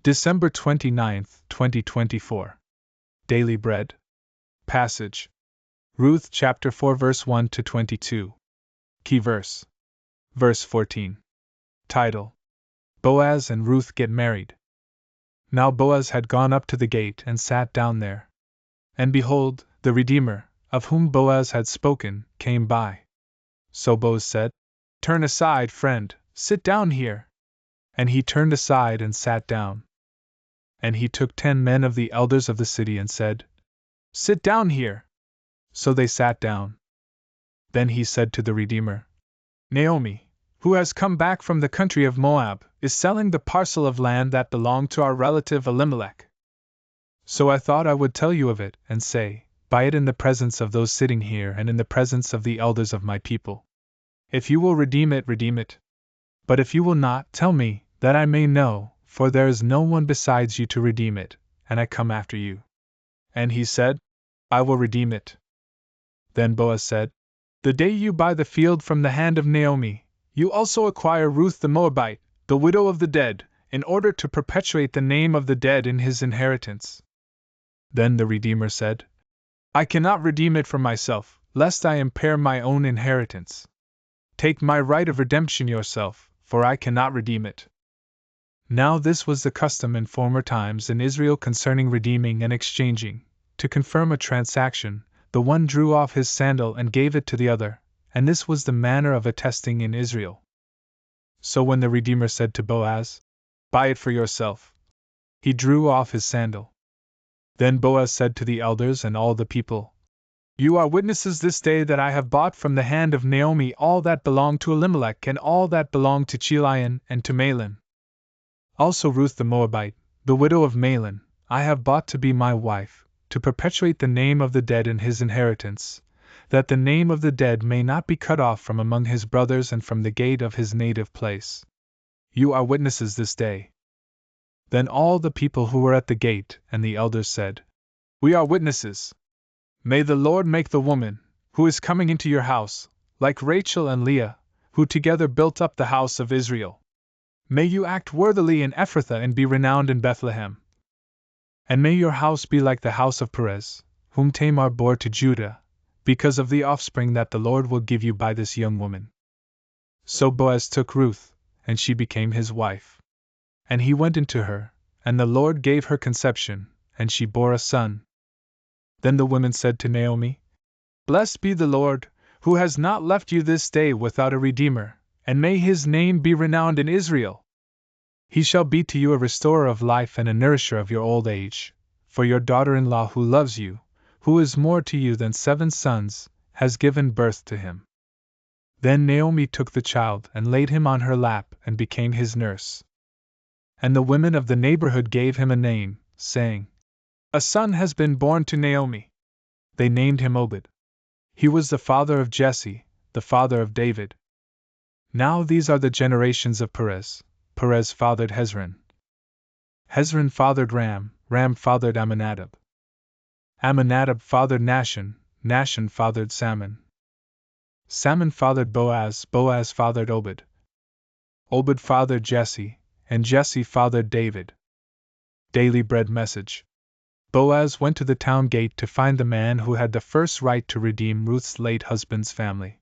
December 29, 2024. Daily Bread. Passage. Ruth chapter 4 verse 1 to 22. Key verse. Verse 14. Title: Boaz and Ruth get married. Now Boaz had gone up to the gate and sat down there. And behold, the Redeemer, of whom Boaz had spoken, came by. So Boaz said, "Turn aside, friend, sit down here." And he turned aside and sat down. And he took 10 men of the elders of the city and said, "Sit down here." So they sat down. Then he said to the Redeemer, "Naomi, who has come back from the country of Moab, is selling the parcel of land that belonged to our relative Elimelech. So I thought I would tell you of it and say, buy it in the presence of those sitting here and in the presence of the elders of my people. If you will redeem it, redeem it. But if you will not, tell me, that I may know, for there is no one besides you to redeem it, and I come after you." And he said, "I will redeem it." Then Boaz said, "The day you buy the field from the hand of Naomi, you also acquire Ruth the Moabite, the widow of the dead, in order to perpetuate the name of the dead in his inheritance." Then the Redeemer said, "I cannot redeem it for myself, lest I impair my own inheritance. Take my right of redemption yourself, for I cannot redeem it." Now this was the custom in former times in Israel concerning redeeming and exchanging. To confirm a transaction, the one drew off his sandal and gave it to the other, and this was the manner of attesting in Israel. So when the Redeemer said to Boaz, "Buy it for yourself," he drew off his sandal. Then Boaz said to the elders and all the people, "You are witnesses this day that I have bought from the hand of Naomi all that belonged to Elimelech and all that belonged to Chilion and to Mahlon. Also Ruth the Moabite, the widow of Mahlon, I have bought to be my wife, to perpetuate the name of the dead in his inheritance, that the name of the dead may not be cut off from among his brothers and from the gate of his native place. You are witnesses this day." Then all the people who were at the gate and the elders said, "We are witnesses. May the Lord make the woman, who is coming into your house, like Rachel and Leah, who together built up the house of Israel. May you act worthily in Ephrathah and be renowned in Bethlehem. And may your house be like the house of Perez, whom Tamar bore to Judah, because of the offspring that the Lord will give you by this young woman." So Boaz took Ruth, and she became his wife. And he went into her, and the Lord gave her conception, and she bore a son. Then the women said to Naomi, "Blessed be the Lord, who has not left you this day without a redeemer, and may his name be renowned in Israel. He shall be to you a restorer of life and a nourisher of your old age, for your daughter-in-law who loves you, who is more to you than 7 sons, has given birth to him." Then Naomi took the child and laid him on her lap and became his nurse. And the women of the neighborhood gave him a name, saying, "A son has been born to Naomi." They named him Obed. He was the father of Jesse, the father of David. Now these are the generations of Perez. Perez fathered Hezron. Hezron fathered Ram. Ram fathered Amminadab. Amminadab fathered Nahshon. Nahshon fathered Salmon. Salmon fathered Boaz. Boaz fathered Obed. Obed fathered Jesse, and Jesse fathered David. Daily Bread Message. Boaz went to the town gate to find the man who had the first right to redeem Ruth's late husband's family.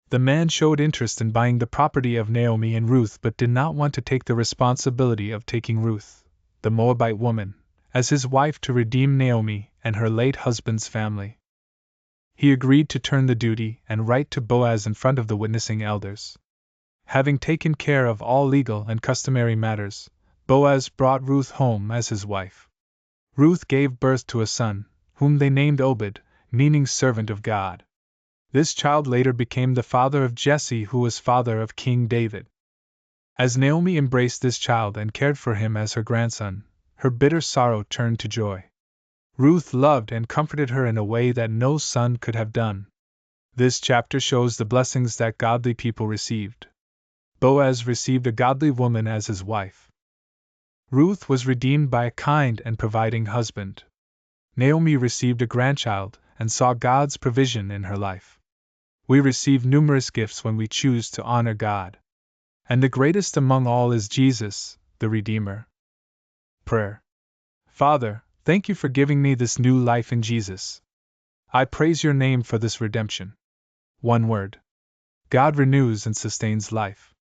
The man showed interest in buying the property of Naomi and Ruth but did not want to take the responsibility of taking Ruth, the Moabite woman, as his wife to redeem Naomi and her late husband's family. He agreed to turn the duty and right to Boaz in front of the witnessing elders. Having taken care of all legal and customary matters, Boaz brought Ruth home as his wife. Ruth gave birth to a son, whom they named Obed, meaning servant of God. This child later became the father of Jesse, who was father of King David. As Naomi embraced this child and cared for him as her grandson, her bitter sorrow turned to joy. Ruth loved and comforted her in a way that no son could have done. This chapter shows the blessings that godly people received. Boaz received a godly woman as his wife. Ruth was redeemed by a kind and providing husband. Naomi received a grandchild and saw God's provision in her life. We receive numerous gifts when we choose to honor God. And the greatest among all is Jesus, the Redeemer. Prayer. Father, thank you for giving me this new life in Jesus. I praise your name for this redemption. One word. God renews and sustains life.